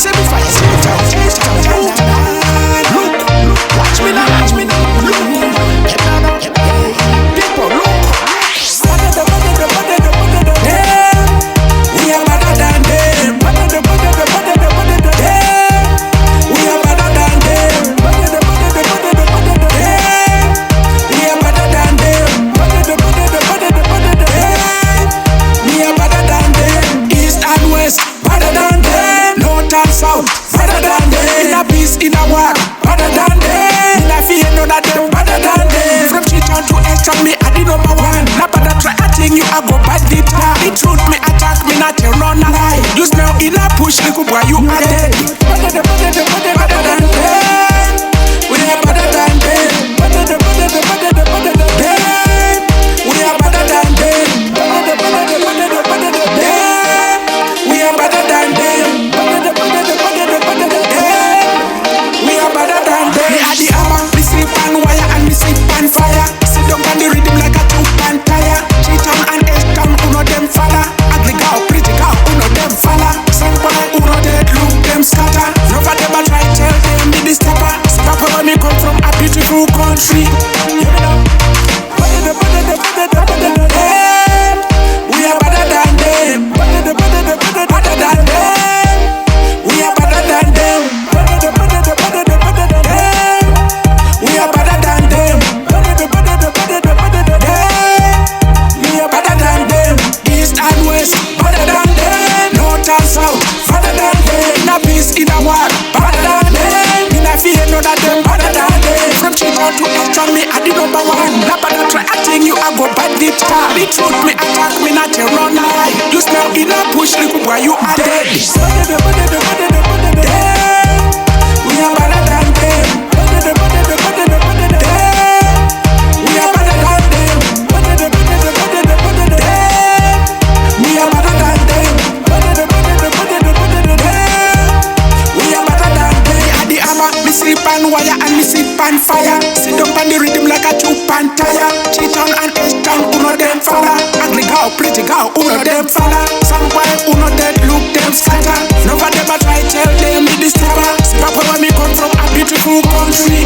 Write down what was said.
see me fire, see me down, chase down. Look, watch me now, look. People, look. We are better than them. We are better than them. We are better than them. We are better than them. East and west, better than them. North and south, better than them. In a peace, in a war, better than them. In a fear, none of them, better than them. From Chiton to Eston, me are the number one. Not better try a thing, you a go bad deep down. The truth, me attack, me not tell run a lie. You smell in a push, little boy, you are dead. Better than them. We are better than them. We are better than them. We are better than them. We are better than them. Me are the hammer, me sleep on wire and me sleep on fire. Sit down on the rhythm like a two-pan tire. Chiton and Eston, uno them falla. Ugly cow, pretty cow, uno them falla. Some boy, uno dead, look them scatter. Never them a try tell them me the stepper. Stop where me come from, a beautiful country. We are better than them. Better than them. We are better than them. We are better than them. We are better than them. East and west, better than them. North and south, better than them. In a peace, in a war, better than them. In a fear, none of them, better than them. From Chiton to Eston, me are the number one. Not better try a thing, you a go bad deep down. The truth, me attack, me not tell run a lie. You smell in a push, little boy, you are dead. We are better than them. We are better than them. We are better than them. We are better than them. Me are the hammer, me sleep on wire and me sleep on fire. Sit down on the rhythm like a two-pan tire. Chiton and Eston, uno them falla. Ugly cow, pretty cow, uno them falla. Some boy, uno dead, look them scatter. Never them a try tell them me the stepper. Stop where me come from, a beautiful country.